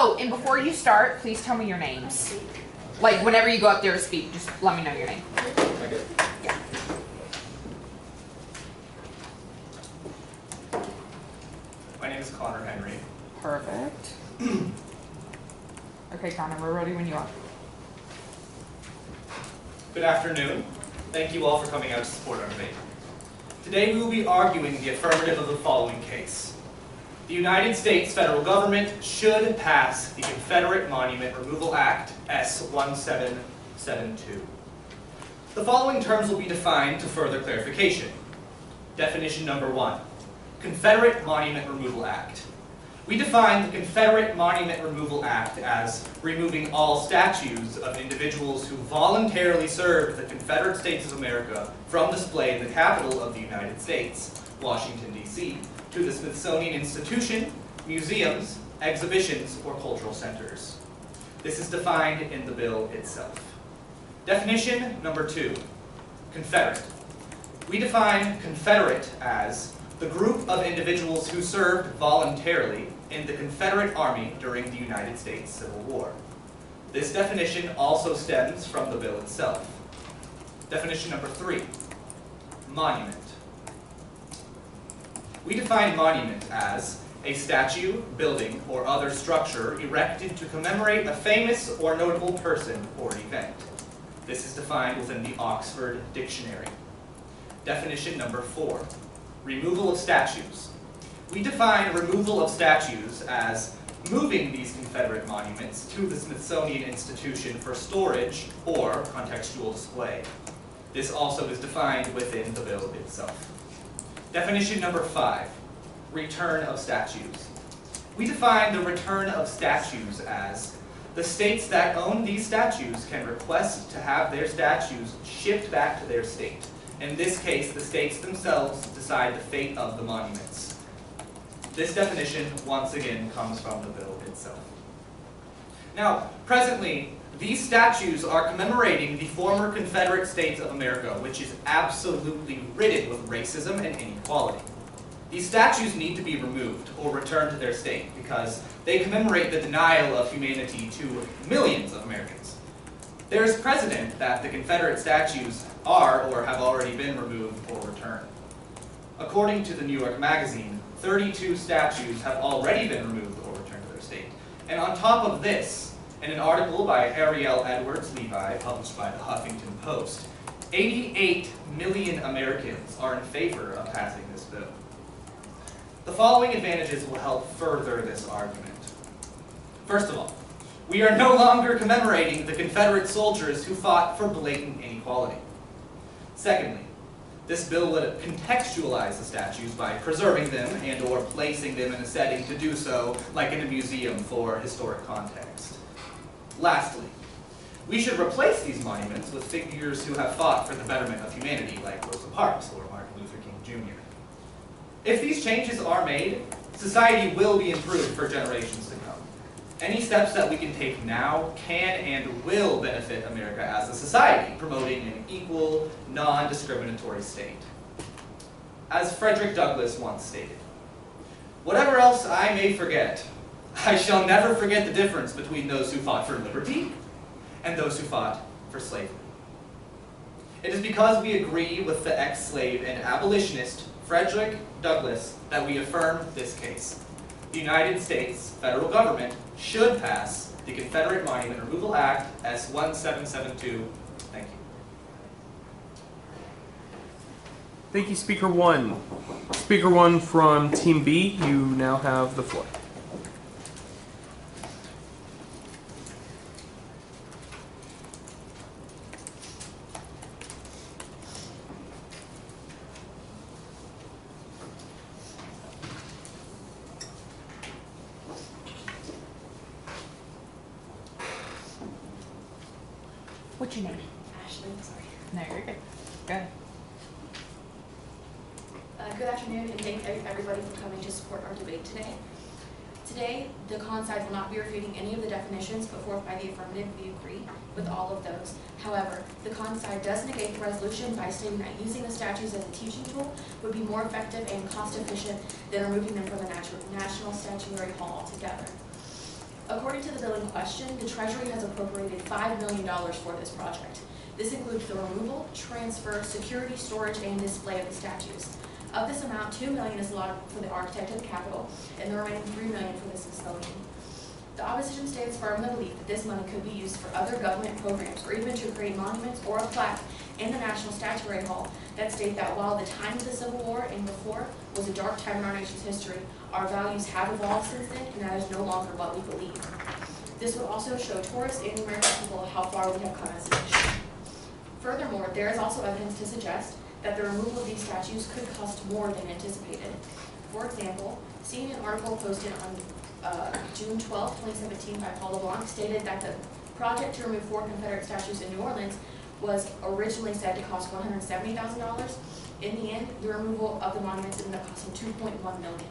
Oh, and before you start, please tell me your names. Like, whenever you go up there to speak, just let me know your name. Okay. Yeah. My name is Connor Henry. Perfect. Okay, Connor, we're ready when you are. Good afternoon. Thank you all for coming out to support our debate. Today we will be arguing the affirmative of the following case. The United States federal government should pass the Confederate Monument Removal Act S1772. The following terms will be defined to further clarification. Definition number 1. Confederate Monument Removal Act. We define the Confederate Monument Removal Act as removing all statues of individuals who voluntarily served the Confederate States of America from display in the Capitol of the United States, Washington, D.C., to the Smithsonian Institution, museums, exhibitions, or cultural centers. This is defined in the bill itself. Definition number 2, Confederate. We define Confederate as the group of individuals who served voluntarily in the Confederate Army during the United States Civil War. This definition also stems from the bill itself. Definition number 3, monument. We define monument as a statue, building, or other structure erected to commemorate a famous or notable person or event. This is defined within the Oxford Dictionary. Definition number 4, removal of statues. We define removal of statues as moving these Confederate monuments to the Smithsonian Institution for storage or contextual display. This also is defined within the bill itself. Definition number 5, return of statues. We define the return of statues as the states that own these statues can request to have their statues shipped back to their state. In this case, the states themselves decide the fate of the monuments. This definition, once again, comes from the bill itself. Now, presently, these statues are commemorating the former Confederate States of America, which is absolutely ridden with racism and inequality. These statues need to be removed or returned to their state because they commemorate the denial of humanity to millions of Americans. There is precedent that the Confederate statues are or have already been removed or returned. According to the New York Magazine, 32 statues have already been removed or returned to their state. And on top of this, in an article by Ariel Edwards Levi, published by the Huffington Post, 88 million Americans are in favor of passing this bill. The following advantages will help further this argument. First of all, we are no longer commemorating the Confederate soldiers who fought for blatant inequality. Secondly, this bill would contextualize the statues by preserving them and or placing them in a setting to do so, like in a museum for historic context. Lastly, we should replace these monuments with figures who have fought for the betterment of humanity, like Rosa Parks or Martin Luther King Jr. If these changes are made, society will be improved for generations to come. Any steps that we can take now can and will benefit America as a society, promoting an equal, non-discriminatory state. As Frederick Douglass once stated, "Whatever else I may forget, I shall never forget the difference between those who fought for liberty and those who fought for slavery." It is because we agree with the ex-slave and abolitionist Frederick Douglass that we affirm this case. The United States federal government should pass the Confederate Monument Removal Act S1772. Thank you. Thank you, Speaker 1. Speaker 1 from Team B, you now have the floor. What's your name? Ashley, sorry. No, you're good. Go ahead. Good afternoon, and thank everybody for coming to support our debate today. Today, the con side will not be refuting any of the definitions put forth by the affirmative. We agree with all of those. However, the con side does negate the resolution by stating that using the statues as a teaching tool would be more effective and cost efficient than removing them from the National Statuary Hall altogether. According to the bill in question, the Treasury has appropriated $5 million for this project. This includes the removal, transfer, security, storage, and display of the statues. Of this amount, $2 million is allotted for the architect of the Capitol, and the remaining $3 million for the Smithsonian. The opposition stands firm in the belief that this money could be used for other government programs, or even to create monuments or a plaque in the National Statuary Hall that state that while the time of the Civil War and before was a dark time in our nation's history, our values have evolved since then, and that is no longer what we believe. This would also show tourists and the American people how far we have come as a nation. Furthermore, there is also evidence to suggest that the removal of these statues could cost more than anticipated. For example, seeing an article posted on June 12, 2017 by Paul LeBlanc stated that the project to remove 4 Confederate statues in New Orleans was originally said to cost $170,000. In the end, the removal of the monuments ended up costing $2.1 million.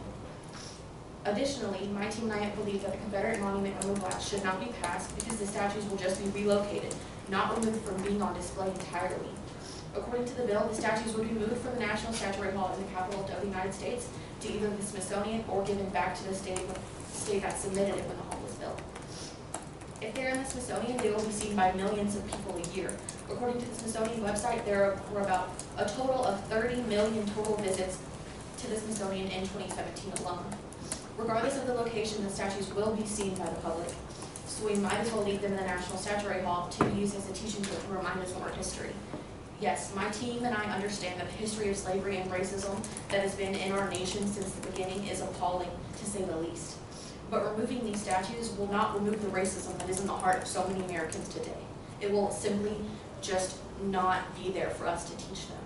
Additionally, my team and I believe that the Confederate Monument Removal Act should not be passed because the statues will just be relocated, not removed from being on display entirely. According to the bill, the statues would be moved from the National Statuary Hall in the Capitol of the United States to either the Smithsonian or given back to the state that submitted it when the hall was built. If they're in the Smithsonian, they will be seen by millions of people a year. According to the Smithsonian website, there were about a total of 30 million total visits to the Smithsonian in 2017 alone. Regardless of the location, the statues will be seen by the public, so we might as well leave them in the National Statuary Hall to be used as a teaching tool to remind us of our history. Yes, my team and I understand that the history of slavery and racism that has been in our nation since the beginning is appalling, to say the least. But removing these statues will not remove the racism that is in the heart of so many Americans today. It will simply just not be there for us to teach them.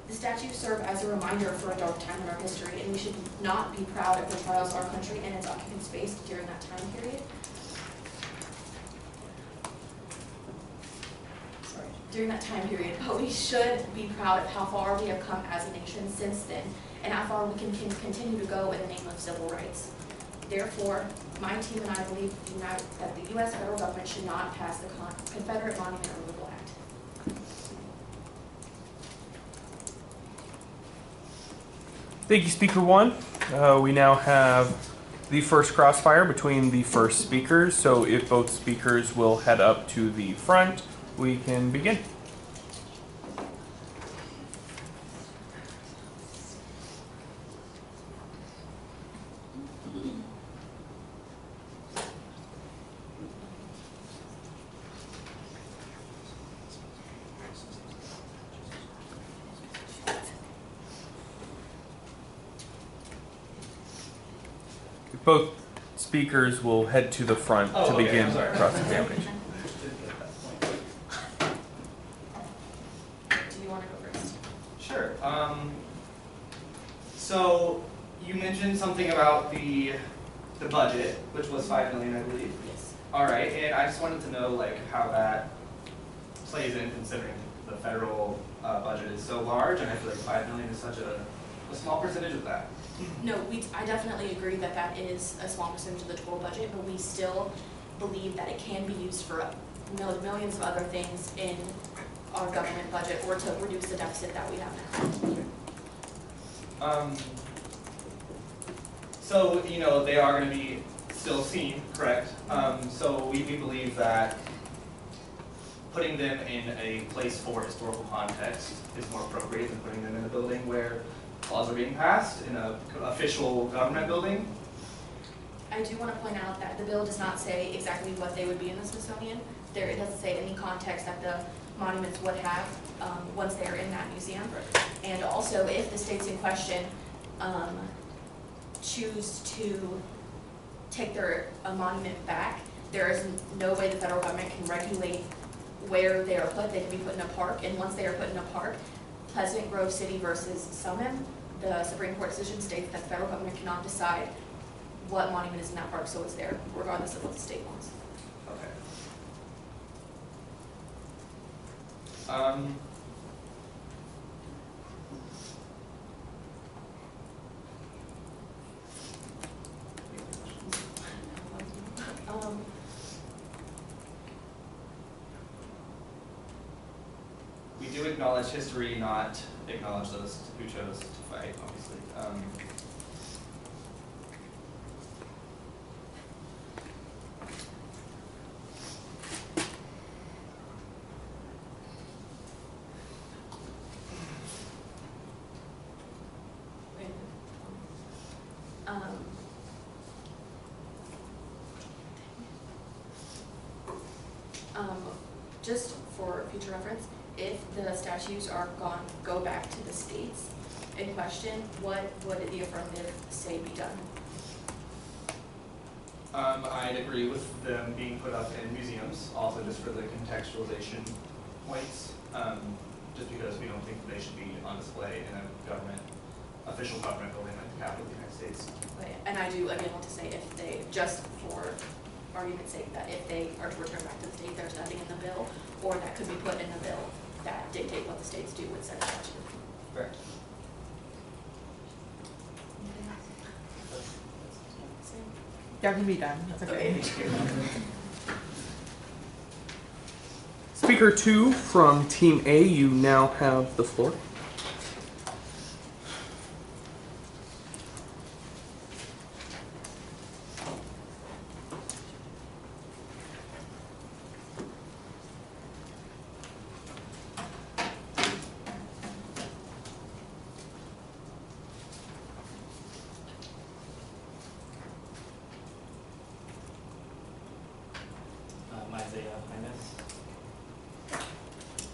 The statues serve as a reminder for a dark time in our history, and we should not be proud of the trials our country and its occupants faced during that time period. But we should be proud of how far we have come as a nation since then, and how far we can continue to go in the name of civil rights. Therefore, my team and I believe that the U.S. federal government should not pass the Confederate Monument Removal Act. Thank you, Speaker 1. We now have the first crossfire between the first speakers, so if both speakers will head up to the front, we can begin. Both speakers will head to the front to begin cross-examination. Do you want to go first? Sure. So you mentioned something about the budget, which was $5 million, I believe. Yes. All right, and I just wanted to know how that plays in, considering the federal budget is so large, and I feel like $5 million is such a small percentage of that. No, I definitely agree that that is a small percentage of the total budget, but we still believe that it can be used for millions of other things in our government budget, or to reduce the deficit that we have now. So, they are going to be still seen, correct? So we believe that putting them in a place for historical context is more appropriate than putting them in a building where laws are being passed, in an official government building. I do want to point out that the bill does not say exactly what they would be in the Smithsonian. It doesn't say any context that the monuments would have once they are in that museum. And also, if the states in question choose to take their monument back, there is no way the federal government can regulate where they are put. They can be put in a park, and once they are put in a park, Pleasant Grove City versus Summon, the Supreme Court decision states that the federal government cannot decide what monument is in that park, so it's there, regardless of what the state wants. Okay. We do acknowledge history, not acknowledge those who chose to fight, obviously. just for future reference, if the statues are gone, go back to the states in question, what would the affirmative say be done? I'd agree with them being put up in museums, also just for the contextualization points, just because we don't think they should be on display in a official government building like the Capitol of the United States. And I do again want to say, if they, just for argument's sake, that if they are to return back to the state, there's nothing in the bill, or that could be put in the bill that dictate what the states do with said statute. Fair. Y'all can be done. That's okay. Speaker 2 from Team A, you now have the floor.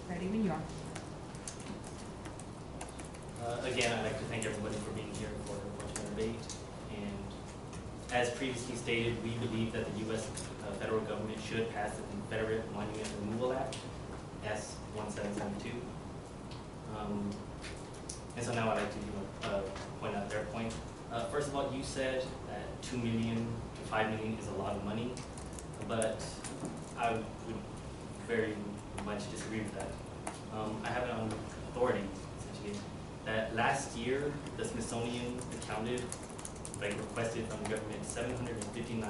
Ready when you are. Again, I'd like to thank everybody for being here for watching the debate. And as previously stated, we believe that the U.S. Federal government should pass the Confederate Monument Removal Act, S 1772. And so now I'd like to point out their point. First of all, you said that $2 million to $5 million is a lot of money, but I would very much disagree with that. I have it on authority, essentially, that last year the Smithsonian accounted, requested from the government $759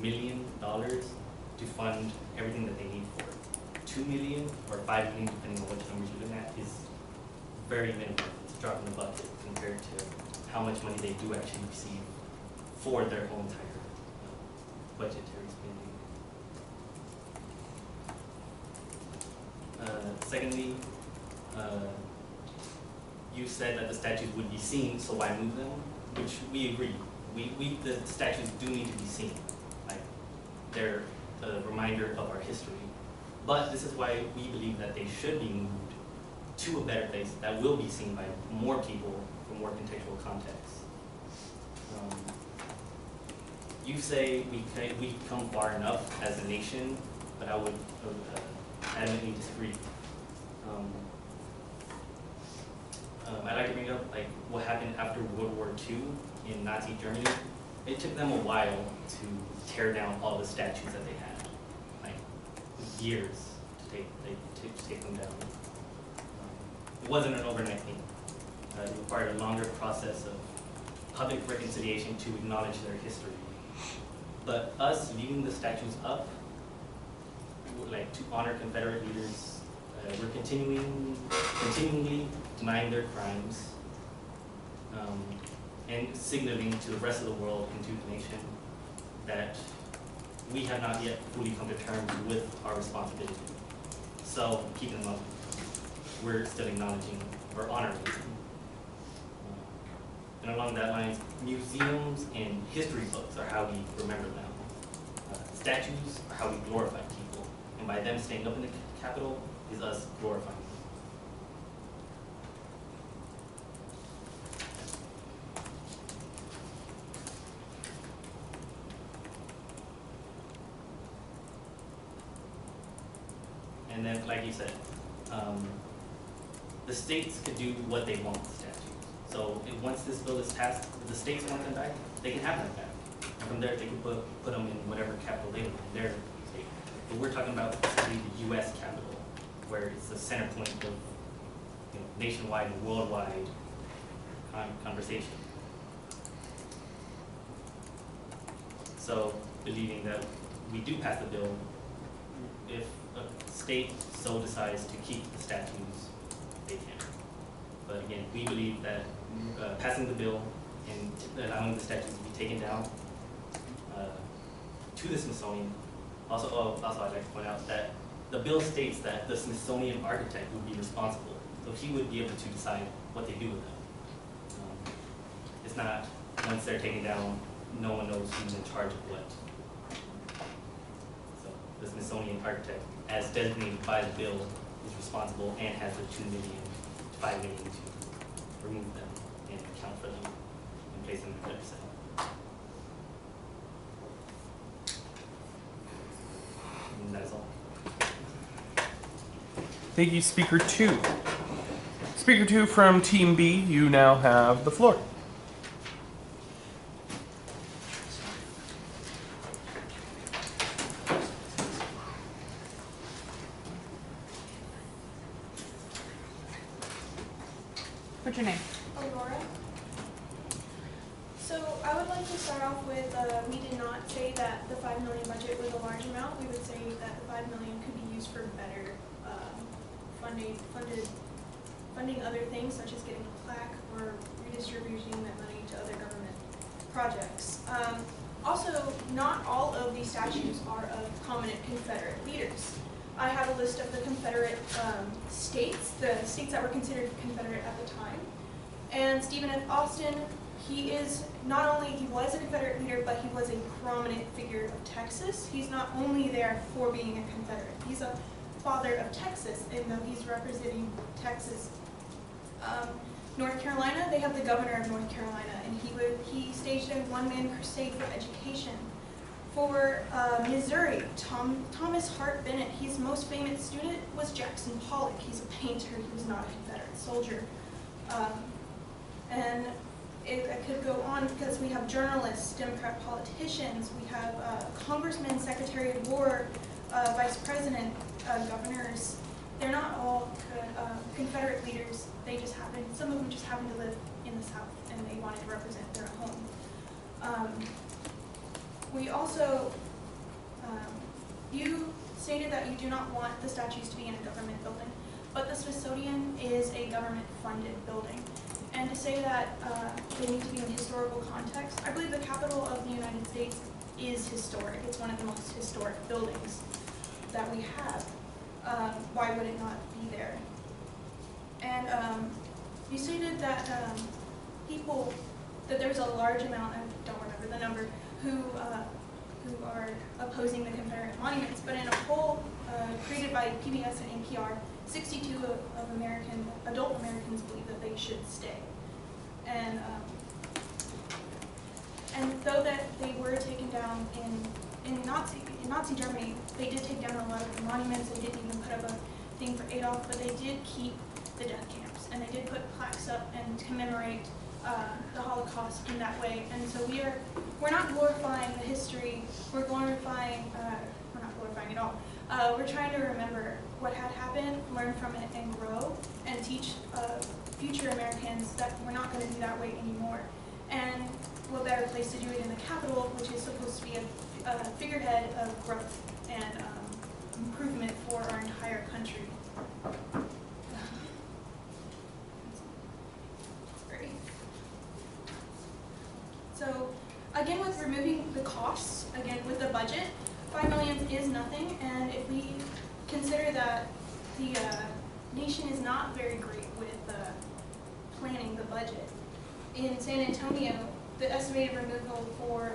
million to fund everything that they need for it. 2 million or 5 million, depending on which numbers you're looking at, is very minimal. It's a drop in the bucket compared to how much money they do actually receive for their whole entire budgetary spending. Secondly, you said that the statues would be seen, so why move them? Which we agree. The statues do need to be seen. Like, they're a reminder of our history. But this is why we believe that they should be moved to a better place that will be seen by more people for more contextual context. You say we've come far enough as a nation, but I would adamantly disagree. I'd like to bring up what happened after World War II in Nazi Germany. It took them a while to tear down all the statues that they had, years to take them down. It wasn't an overnight thing. It required a longer process of public reconciliation to acknowledge their history. But us leaving the statues up, to honor Confederate leaders, we're continually denying their crimes, and signaling to the rest of the world and to the nation that we have not yet fully come to terms with our responsibility. So keep in mind, we're still acknowledging or honoring them. And along that lines, museums and history books are how we remember them. Statues are how we glorify people. And by them staying up in the Capitol is us glorifying them. And then, like you said, the states could do what they want with statues. So once this bill is passed, if the states want them back, they can have them back. And from there, they can put them in whatever capital they want in their state. But we're talking about specifically the U.S. Capitol, where it's the center point of nationwide and worldwide conversation. So believing that we do pass the bill, if a state so decides to keep the statues, they can. But again, we believe that passing the bill and allowing the statues to be taken down to the Smithsonian. Also, I'd like to point out that the bill states that the Smithsonian architect would be responsible, so he would be able to decide what they do with them. It's not, once they're taken down, no one knows who's in charge of what. So the Smithsonian Smithsonian architect, as designated by the bill, is responsible and has the 2 million to 5 million to remove them and account for them and place them in the judge's cell. And that is all. Thank you, Speaker 2. Speaker 2 from Team B, you now have the floor. What's your name? Aurora. So I would like to start off with, we did not say that the $5 million budget was a large amount. We would say that the $5 million could be used for better funding other things, such as getting a plaque or redistributing that money to other government projects. Also, not all of these statues are of prominent Confederate leaders. I have a list of the Confederate states, the states that were considered Confederate at the time. And Stephen F. Austin, he is not only, he was a Confederate leader, but he was a prominent figure of Texas. He's not only there for being a Confederate, he's a father of Texas, even though he's representing Texas. North Carolina, they have the governor of North Carolina, and he staged a one-man crusade for education. For Missouri, Thomas Hart Bennett, his most famous student was Jackson Pollock. He's a painter, he was not a Confederate soldier. And it could go on because we have journalists, Democrat politicians, we have congressmen, Secretary of War, vice president, governors. They're not all Confederate leaders. They just happen, some of them just happen to live in the South and they wanted to represent their home. We also, you stated that you do not want the statues to be in a government building, but the Smithsonian is a government-funded building. And to say that they need to be in historical context, I believe the Capitol of the United States is historic. It's one of the most historic buildings that we have. Why would it not be there? And you stated that that there's a large amount, I don't remember the number, who are opposing the Confederate monuments, but in a poll created by PBS and NPR, 62 of adult Americans believe that they should stay. And though that they were taken down in Nazi Germany, they did take down a lot of the monuments. They didn't even put up a thing for Adolf, but they did keep the death camps, and they did put plaques up and commemorate the Holocaust in that way. And so we're not glorifying the history. We're not glorifying at all. We're trying to remember what had happened, learn from it, and grow, and teach future Americans that we're not going to do that way anymore. And what better place to do it in the Capitol, which is supposed to be a figurehead of growth and improvement for our entire country. So, again, with removing the costs, again, with the budget, $5 million is nothing, and if we consider that the nation is not very great with planning the budget. In San Antonio, the estimated removal for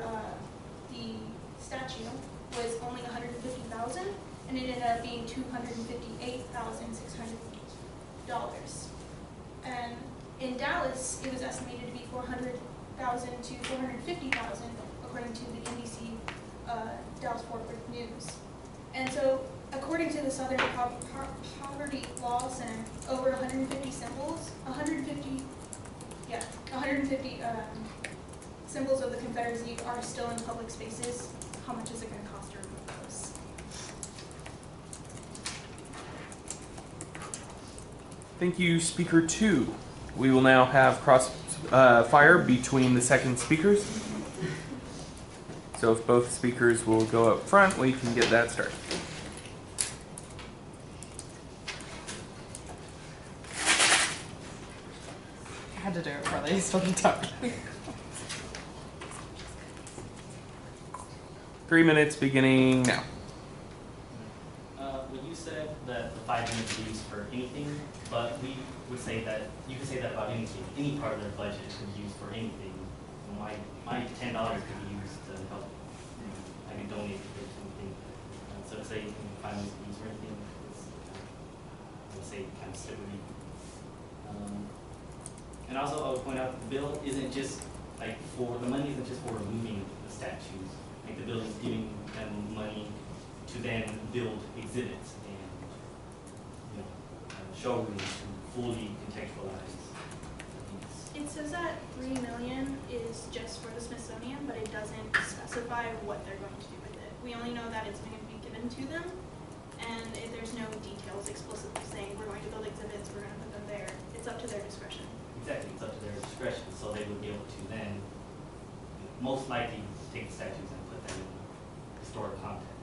the statue was only $150,000, and it ended up being $258,600. And in Dallas, it was estimated to be $400,000 to $450,000, according to the NBC Dallas-Fort Worth News. And so, according to the Southern Poverty Law Center, over 150 symbols, 150 symbols of the Confederacy are still in public spaces. How much is it going to cost to remove those? Thank you, Speaker 2. We will now have cross-fire between the second speakers. So if both speakers will go up front, we can get that started. I had to do it before they started talking. 3 minutes beginning now. Well, you said that the 5 million is used for anything, but we would say that you could say that about anything. Any part of their budget could be used for anything. My $10 could be used to help. I could donate it to anything. So say finance fees or anything. It's I would say kind of slippery. And also I would point out that the bill isn't just like the money isn't just for removing the statues. Like the bill is giving them money to then build exhibits and showrooms to fully contextualize these. It says that $3 million is just for the Smithsonian, but it doesn't specify what they're going to do with it. We only know that it's going to be given to them, and there's no details explicitly saying we're going to build exhibits, we're going to put them there. It's up to their discretion. Exactly, it's up to their discretion, so they would be able to then most likely take the statues and put them in historic context.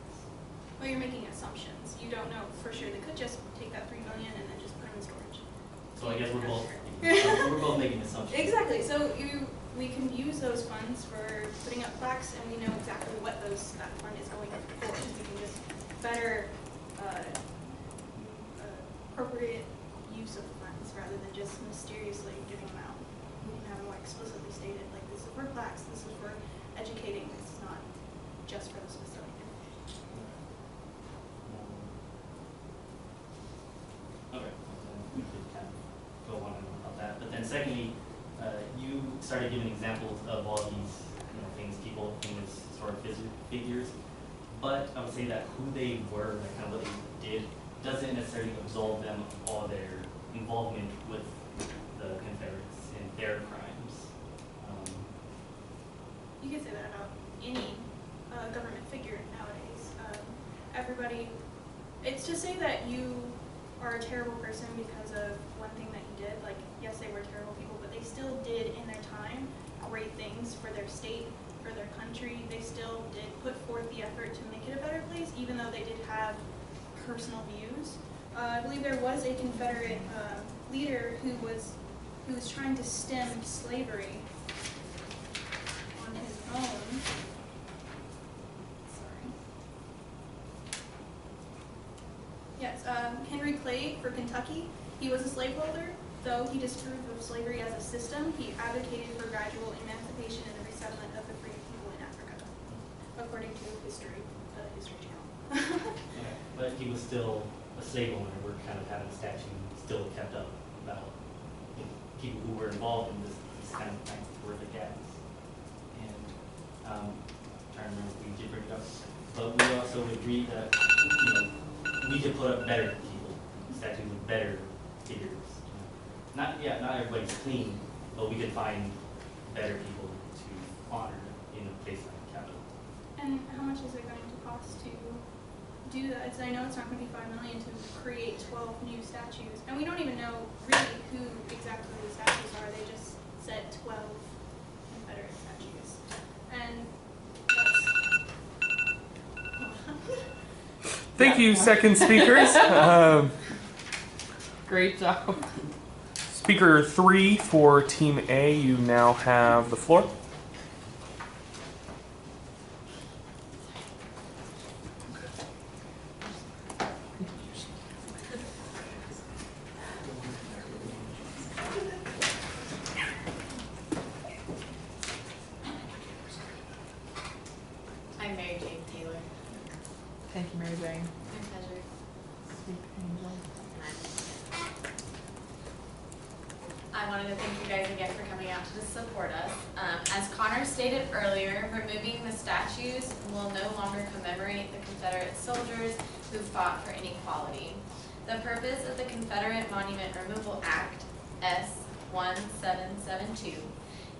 Well, you're making assumptions. You don't know for sure. They could just take that $3 million and then just put them in storage. So I guess we're both making assumptions. Exactly. So we can use those funds for putting up plaques, and we know exactly what that fund is going for. We can just better appropriate use of the funds rather than just mysteriously giving them out. We can have them more explicitly stated, like this is for plaques, this is for educating, this is not just for the Smithsonian. Okay, we could kind of go on and on about that. But then secondly, you started giving examples of all these things people think as historic figures, but I would say that who they were, like kind of what they did, doesn't necessarily absolve them of all their involvement with the Confederates and their crimes. You can say that about any government figure nowadays. Everybody, it's to say that you are a terrible person because of one thing that you did. Like, yes, they were terrible people, but they still did in their time great things for their state, for their country. They still did put forth the effort to make it a better place, even though they did have personal views. I believe there was a Confederate leader who was trying to stem slavery on his own. Sorry. Yes, Henry Clay for Kentucky. He was a slaveholder. Though he disapproved of slavery as a system, he advocated for gradual emancipation and the resettlement of the free people in Africa, according to History Channel. Okay. But he was still a slave owner. We're kind of having a statue still kept up about people who were involved in this kind of horrific acts. And I'm trying to remember if we did bring it up, but we also agreed that we could put up better people, statues with better figures. Not everybody's clean, but we could find better people to honor in a place like the Capitol. And how much is it going to cost to do that? I know it's not going to be $5 million to create 12 new statues, and we don't even know really who exactly the statues are. They just said 12 Confederate statues, and that's. Thank you, second speakers. Great job. Speaker 3 for Team A, you now have the floor. I'm Mary Jane Taylor. Thank you, Mary Jane. My pleasure. Sweet angel. I wanted to thank you guys again for coming out to support us. As Connor stated earlier, removing the statues will no longer commemorate the Confederate soldiers who fought for inequality. The purpose of the Confederate Monument Removal Act, S. 1772,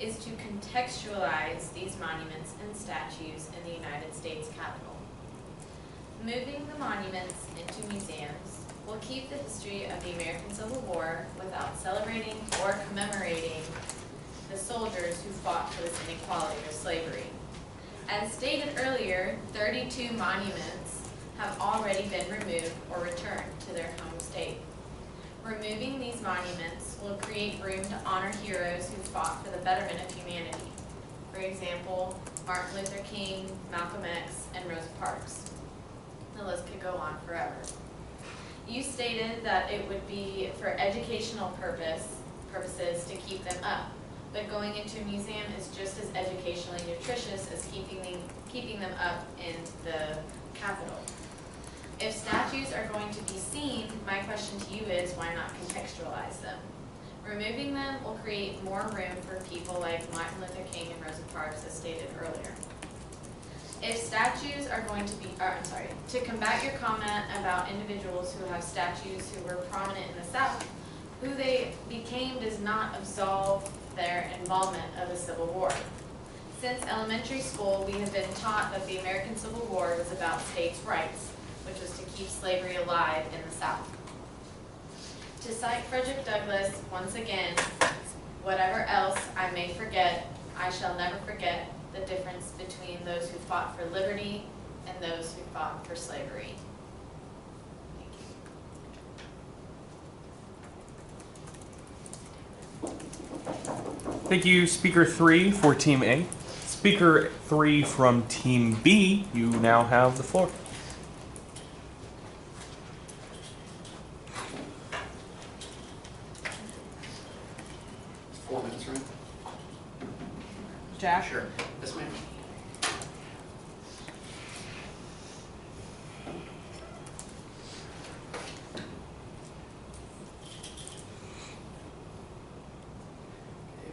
is to contextualize these monuments and statues in the United States Capitol. Moving the monuments into museums will keep the history of the American Civil War without celebrating or commemorating the soldiers who fought for this inequality or slavery. As stated earlier, 32 monuments have already been removed or returned to their home state. Removing these monuments will create room to honor heroes who fought for the betterment of humanity. For example, Martin Luther King, Malcolm X, and Rosa Parks. The list could go on forever. You stated that it would be for educational purposes to keep them up, but going into a museum is just as educationally nutritious as keeping them up in the Capitol. If seen, my question to you is, why not contextualize them? Removing them will create more room for people like Martin Luther King and Rosa Parks, as stated earlier. If statues are going to be, to combat your comment about individuals who have statues who were prominent in the South, who they became does not absolve their involvement of the Civil War. Since elementary school, we have been taught that the American Civil War was about states' rights, which was to keep slavery alive in the South. To cite Frederick Douglass, once again, whatever else I may forget, I shall never forget the difference between those who fought for liberty and those who fought for slavery. Thank you, Speaker 3 for Team A. Speaker 3 from Team B, you now have the floor. It's 4 minutes, right? Jack? Sure. Yes, ma'am.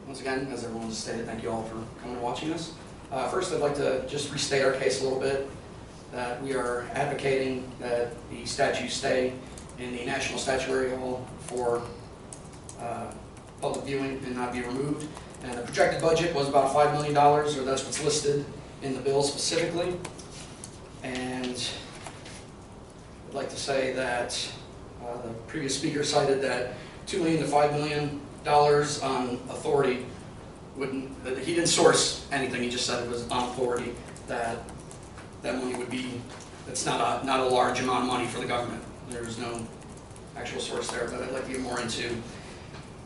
Once again, as everyone stated, thank you all for coming and watching this. First, I'd like to just restate our case a little bit, that we are advocating that the statues stay in the National Statuary Hall for public viewing and not be removed. And the projected budget was about $5 million, or that's what's listed in the bill specifically. And I'd like to say that the previous speaker cited that $2 million to $5 million on authority wouldn't, that he didn't source anything, he just said it was on authority, that money would be, it's not a large amount of money for the government. There's no actual source there, but I'd like to get more into.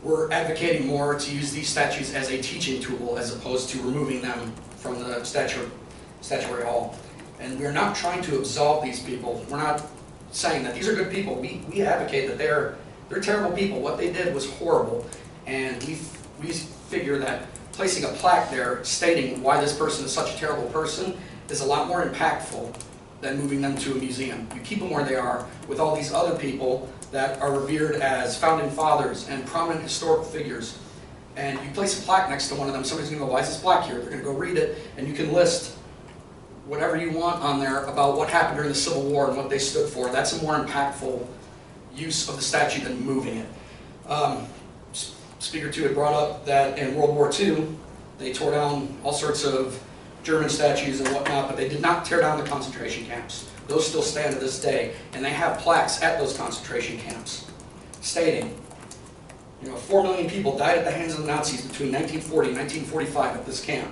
We're advocating more to use these statues as a teaching tool as opposed to removing them from the statuary hall. And we're not trying to absolve these people. We're not saying that these are good people. We advocate that they're terrible people. What they did was horrible. And we figure that placing a plaque there stating why this person is such a terrible person is a lot more impactful than moving them to a museum. You keep them where they are with all these other people that are revered as founding fathers and prominent historical figures. And you place a plaque next to one of them, somebody's going to go, why is this plaque here? They're going to go read it, and you can list whatever you want on there about what happened during the Civil War and what they stood for. That's a more impactful use of the statue than moving it. Speaker 2 had brought up that in World War II, they tore down all sorts of German statues and whatnot, but they did not tear down the concentration camps. Those still stand to this day, and they have plaques at those concentration camps stating, 4 million people died at the hands of the Nazis between 1940 and 1945 at this camp.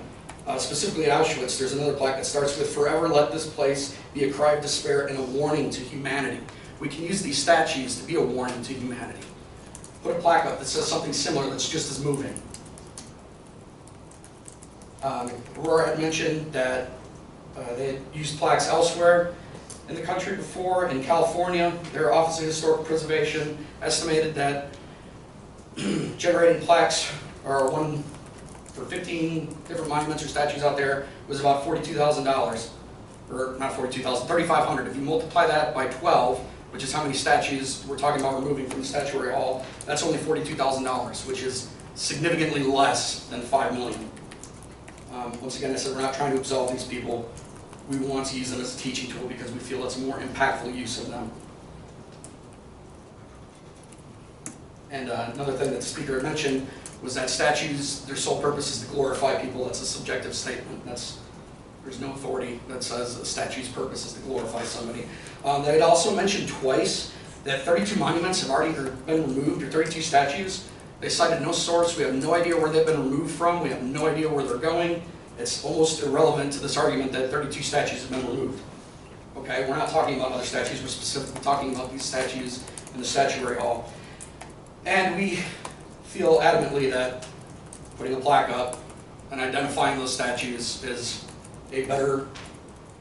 Specifically at Auschwitz, there's another plaque that starts with, "Forever let this place be a cry of despair and a warning to humanity." We can use these statues to be a warning to humanity. Put a plaque up that says something similar that's just as moving. Aurora had mentioned that they had used plaques elsewhere in the country before. In California, their Office of Historical Preservation estimated that generating plaques or one for 15 different monuments or statues out there was about $42,000, or not 42,000, 3,500. If you multiply that by 12, which is how many statues we're talking about removing from the statuary hall, that's only $42,000, which is significantly less than $5 million. Once again, I said we're not trying to absolve these people. We want to use them as a teaching tool because we feel it's a more impactful use of them. And another thing that the speaker had mentioned was that statues, their sole purpose is to glorify people. That's a subjective statement. There's no authority that says a statue's purpose is to glorify somebody. They had also mentioned twice that 32 monuments have already been removed, or 32 statues. They cited no source. We have no idea where they've been removed from. We have no idea where they're going. It's almost irrelevant to this argument that 32 statues have been removed. Okay, we're not talking about other statues. We're specifically talking about these statues in the statuary hall. And we feel adamantly that putting a plaque up and identifying those statues is a better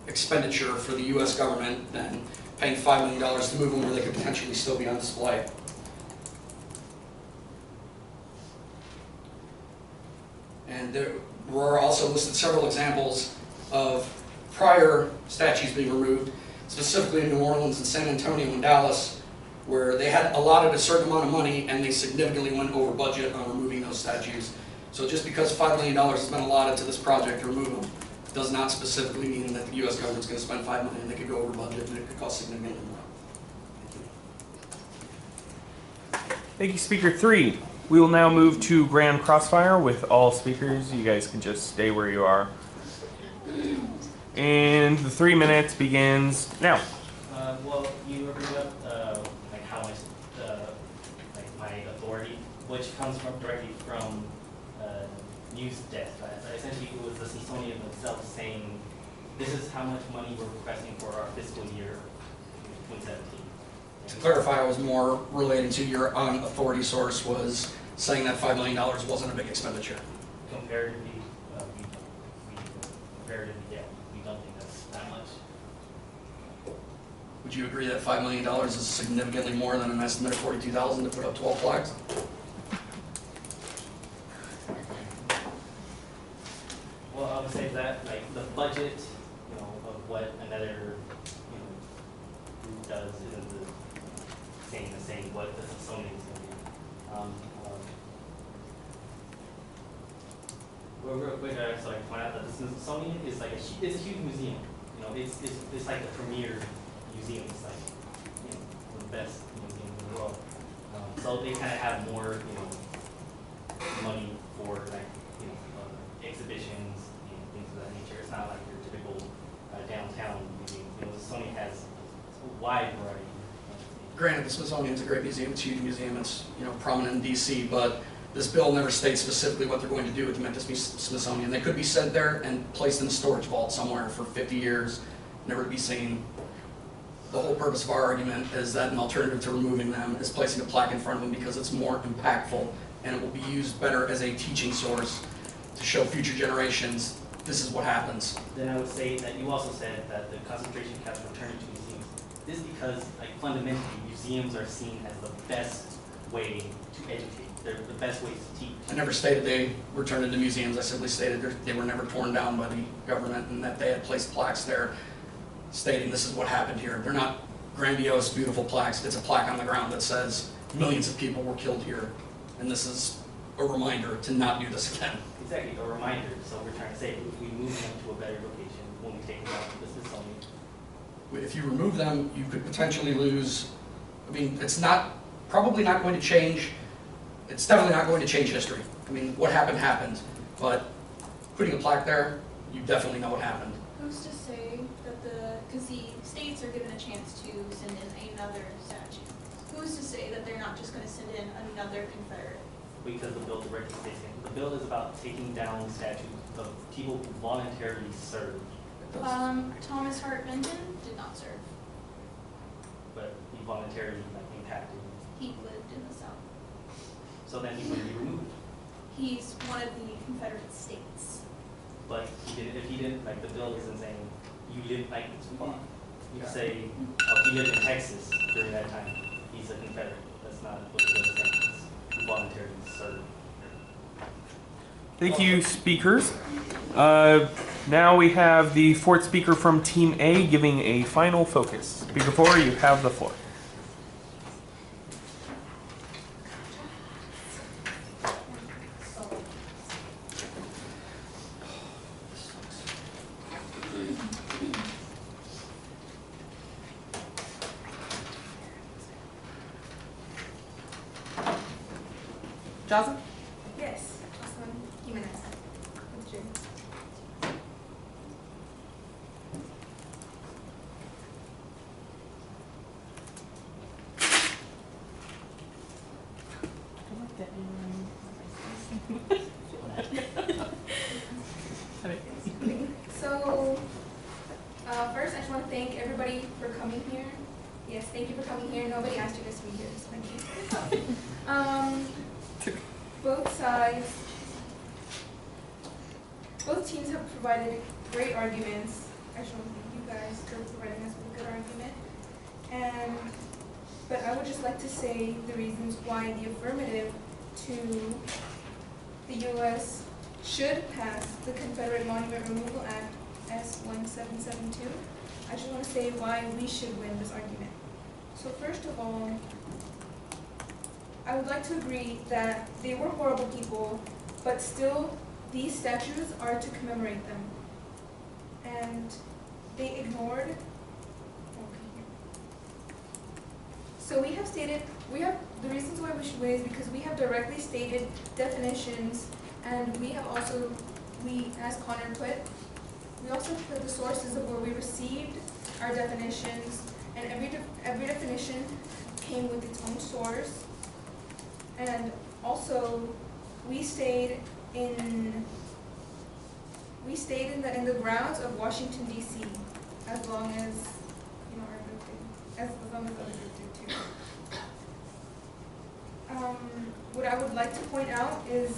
expenditure for the U.S. government than paying $5 million to move them where they could potentially still be on display. And there were also listed several examples of prior statues being removed, specifically in New Orleans and San Antonio and Dallas. where they had allotted a certain amount of money and they significantly went over budget on removing those statues. So just because $5 million has been allotted to this project to remove them, does not specifically mean that the U.S. government's going to spend $5 million. They could go over budget and it could cost significantly more. Thank you, Speaker 3. We will now move to Grand Crossfire with all speakers. You guys can just stay where you are. And the 3 minutes begins now. Well, you were bringing up like how much like my authority, which comes directly from news desk. Essentially, it was the Smithsonian themselves saying, "This is how much money we're requesting for our fiscal year 2017." To clarify, I was more relating to your authority source was saying that $5 million wasn't a big expenditure. Comparatively, yeah, we don't think that's that much. Would you agree that $5 million is significantly more than an estimate of $42,000 to put up 12 flags? Well, I would say that like the budget, of what another group does isn't the same what the Smithsonian is going to do. Real quick, I just like to point out that the Smithsonian is like it's a huge museum. It's like the premier museum. It's like the best museum in the world. So they kind of have more money for like exhibitions and things of that nature. It's not like your typical downtown museum. The Smithsonian has a wide variety. Granted, the Smithsonian is a great museum. It's a huge museum. It's prominent in D.C., but this bill never states specifically what they're going to do with the Memphis Smithsonian. They could be sent there and placed in a storage vault somewhere for 50 years, never to be seen. The whole purpose of our argument is that an alternative to removing them is placing a plaque in front of them because it's more impactful and it will be used better as a teaching source to show future generations this is what happens. Then I would say that you also said that the concentration camps returning to museums. This is because, fundamentally, museums are seen as the best way to educate. They're the best ways to teach. I never stated they were turned into museums. I simply stated they were never torn down by the government and that they had placed plaques there stating this is what happened here. They're not grandiose, beautiful plaques. It's a plaque on the ground that says millions of people were killed here. And this is a reminder to not do this again. Exactly, a reminder. So we're trying to say if we move them to a better location when we take them out of the Smithsonian. If you remove them, you could potentially lose. I mean, it's probably not going to change. It's definitely not going to change history. I mean, what happened happened, but putting a plaque there, you definitely know what happened. Who's to say that because the states are given a chance to send in another statue. Who's to say that they're not just going to send in another Confederate? Because the bill directly states it. The bill is about taking down statues of people who voluntarily served. Thomas Hart Benton did not serve. But he voluntarily impacted. He lived in the South. So then he would be removed. He's one of the Confederate states. But if he didn't, the bill isn't saying you live you say, oh, he lived in Texas during that time. He's a Confederate. That's not what the bill is saying. It's voluntarily served. Thank you, speakers. Now we have the fourth speaker from Team A giving a final focus. Speaker 4, you have the floor. Jocelyn? Yes. Jocelyn Jimenez. That's true. So, first I just want to thank everybody for coming here. Yes, thank you for coming here. Nobody asked you guys to be here, so thank you. Both sides, both teams have provided great arguments. I just want to thank you guys for providing us with a good argument. But I would just like to say the reasons why the affirmative to the U.S. should pass the Confederate Monument Removal Act S-1772. I just want to say why we should win this argument. So first of all, I would like to agree that they were horrible people, but still these statues are to commemorate them. And they ignored. Okay. So we have stated, the reasons why we should wait is because we have directly stated definitions, and we have also, as Connor put, we also put the sources of where we received our definitions, and every definition came with its own source. And also, we stayed in the grounds of Washington D.C. as long as our group did, as long as other groups did too. What I would like to point out is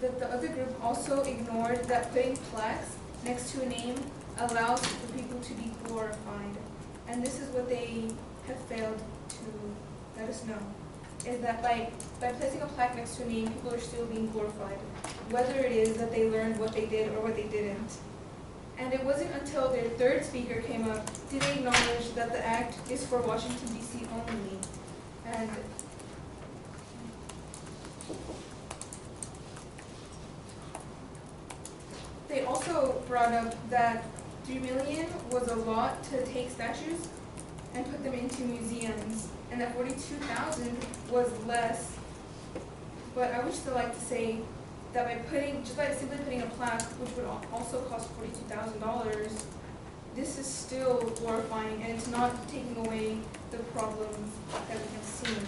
that the other group also ignored that putting plaques next to a name allows for people to be glorified. And this is what they have failed to let us know, is that by placing a plaque next to a name, people are still being glorified, whether it is that they learned what they did or what they didn't. And it wasn't until their third speaker came up did they acknowledge that the act is for Washington, D.C. only. And they also brought up that $3 million was a lot to take statues and put them into museums, and that $42,000 was less. But I would still like to say that by simply putting a plaque, which would also cost $42,000, this is still glorifying, and it's not taking away the problems that we have seen.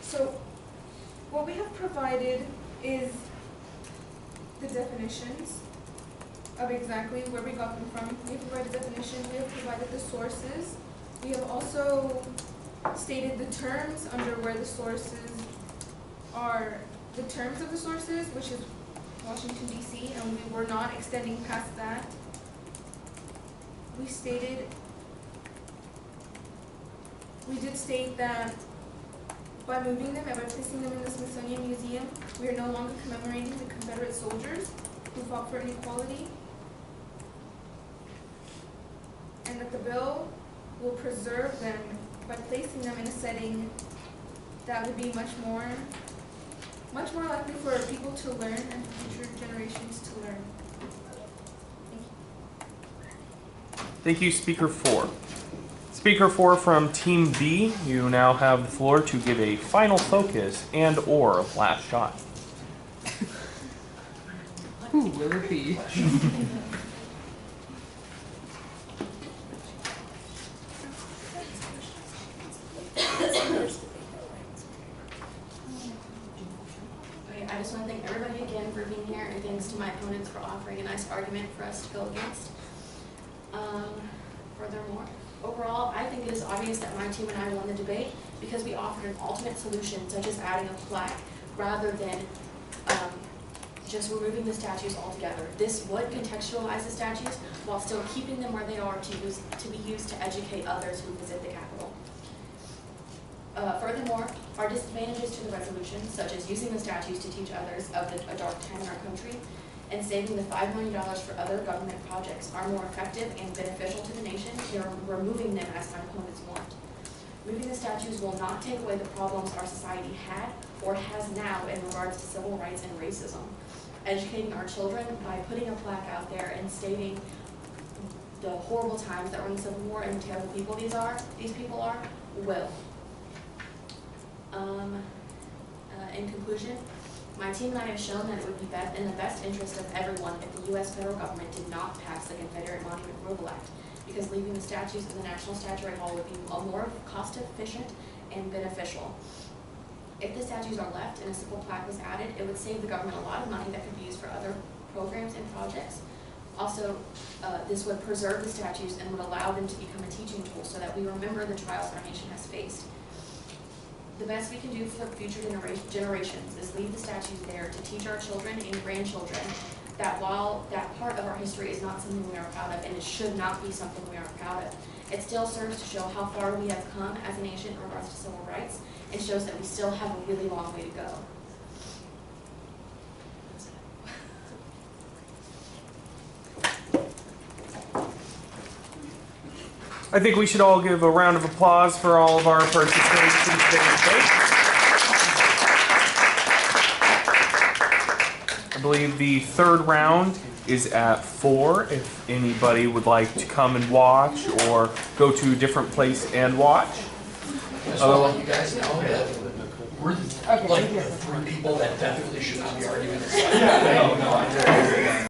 So what we have provided is the definitions of exactly where we got them from. We have provided definitions, we have provided the sources. We have also stated the terms under where the sources are, the terms of the sources, which is Washington, D.C., and we were not extending past that. We did state that by moving them and by placing them in the Smithsonian Museum, we are no longer commemorating the Confederate soldiers who fought for inequality, and that the bill will preserve them by placing them in a setting that would be much more likely for people to learn and for future generations to learn. Thank you, Speaker 4. Speaker 4 from Team B, you now have the floor to give a final focus and/or last shot. Who will it be? Okay, I just want to thank everybody again for being here, and thanks to my opponents for offering a nice argument for us to go against. Furthermore, overall, I think it is obvious that my team and I won the debate because we offered an alternate solution, such as adding a plaque, rather than just removing the statues altogether. This would contextualize the statues while still keeping them where they are to be used to educate others who visit the Capitol. Furthermore, our disadvantages to the resolution, such as using the statues to teach others of a dark time in our country, and saving the $5 million for other government projects, are more effective and beneficial to the nation than removing them as my opponents want. Moving the statues will not take away the problems our society had or has now in regards to civil rights and racism. Educating our children by putting a plaque out there and stating the horrible times that were in the Civil War and the terrible people these people are, will. In conclusion, my team and I have shown that it would be in the best interest of everyone if the U.S. federal government did not pass the Confederate Monument Removal Act, because leaving the statues in the National Statuary Hall would be more cost-efficient and beneficial. If the statues are left and a simple plaque was added, it would save the government a lot of money that could be used for other programs and projects, Also, this would preserve the statues and would allow them to become a teaching tool so that we remember the trials our nation has faced. The best we can do for future generations is leave the statues there to teach our children and grandchildren that while that part of our history is not something we are proud of, and it should not be something we are proud of, it still serves to show how far we have come as a nation in regards to civil rights, and shows that we still have a really long way to go. I think we should all give a round of applause for all of our participants in today's debate. I believe the third round is at 4. If anybody would like to come and watch or go to a different place and watch. Just want to let you guys know that we're like the 3 people that definitely should not be arguing.